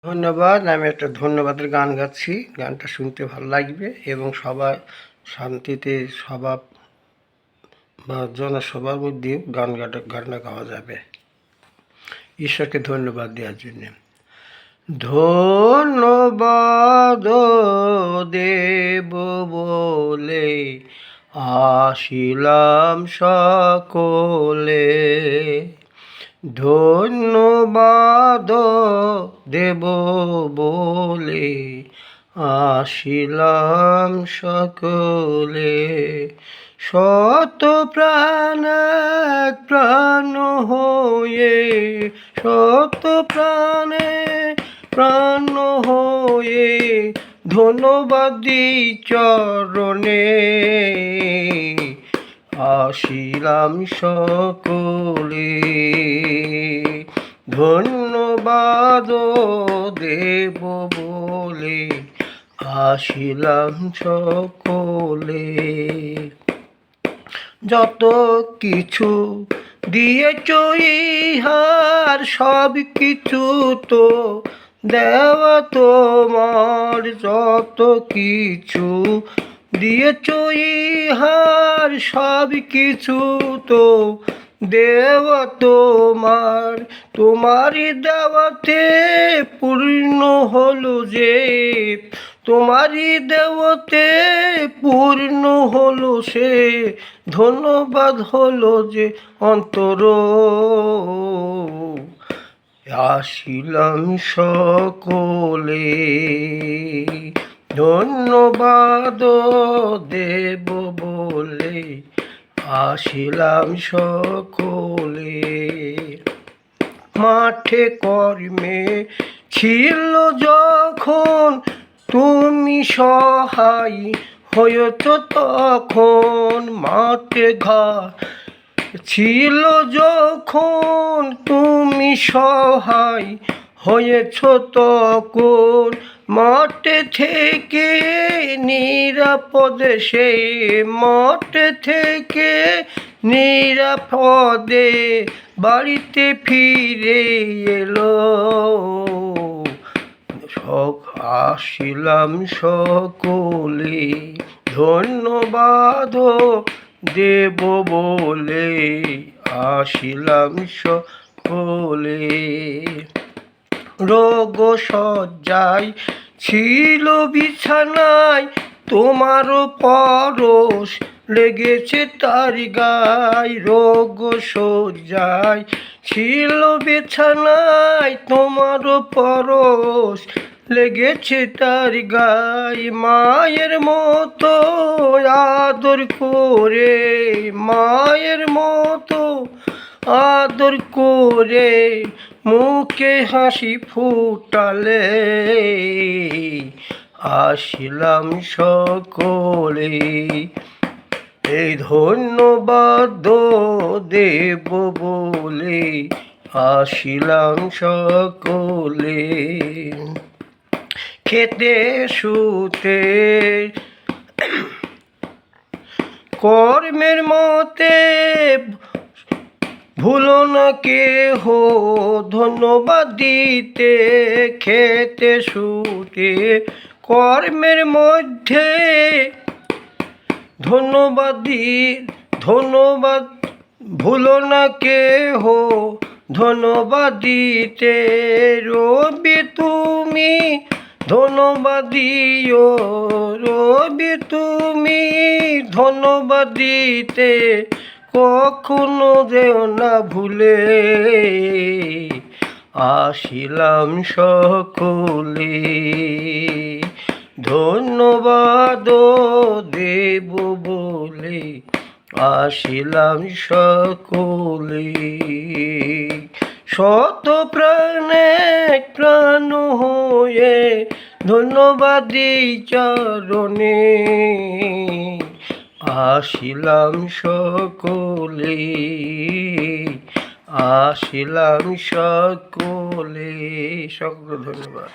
ধন্যবাদ। আমি একটা ধন্যবাদের গান গাচ্ছি। গানটা শুনতে ভালো লাগবে এবং সবাই শান্তিতে সভা বা জনসভার মধ্যে গানটা গাওয়া যাবে। ঈশ্বরকে ধন্যবাদ দেওয়ার জন্যে। ধন্যবাদ দেব বলে আসিলাম সকলে, ধন্যবাদ দেব বলে আসিলাম সকলে, শত প্রাণ এক প্রাণ হয়ে, শত প্রাণে প্রাণ হয়ে ধন্যবাদ দিই চরণে, আসিলাম সকলে, ধন্যবাদ দেব বলে আসিলাম সকলে। যত কিছু দিয়েছ ইহার সব কিছু তো দেওয়া তোমার, যত কিছু দিয়েছ ইহার সব কিছু তো দেওয়া তোমার, তোমারই দেওয়াতে পূর্ণ হলো যে, তোমারই দেওয়াতে পূর্ণ হলো সে, ধন্যবাদ হলো যে অন্তর, আসিলাম সকলে, ধন্যবাদ দেব বলে আসিলাম সকলে। মাঠে কর্মে ছিল যখন তুমি সহায় হয়েছ তখন, মাঠে ঘাট ছিল যখন তুমি সহায় হয়েছ তখন, মাঠে থেকে নিরাপদে সে, মাঠে থেকে নিরাপদে বাড়িতে ফিরে এলো, আসিলাম সকলে, ধন্যবাদ দেব বলে আসিলাম সকলে। রোগ শয্যায় ছিল বিছানায় তোমার পরশ লেগেছে তার গায়, রোগ শয্যায় ছিল বিছানায় তোমার পরশ লেগেছে তার গায়, মায়ের মতো আদর করে, মায়ের মতো আদর করে মুখে হাসি ফুটালে, আসিলাম সকলে, এই ধন্যবাদ দেব বলে আসিলাম সকলে। খেতে শুতে কর্মের মতে ভুলো না কেহ ধন্যবাদ দিতে, খেতে শুতে কর্মের মধ্যে ধন্যবাদ ভুলো না কেহ ধন্যবাদ দিতে, রবি তুমি ধন্যবাদ দিও, রবি তুমি ধন্যবাদ দিতে কখনো যেও না ভুলে, আসিলাম সকলে, ধন্যবাদ দেব বলে আসিলাম সকলে, শত প্রাণে প্রাণ হয়ে ধন্যবাদ দিই চরণে, আসিলাম সকলে, আসিলাম সকলে, সকল ধন্যবাদ।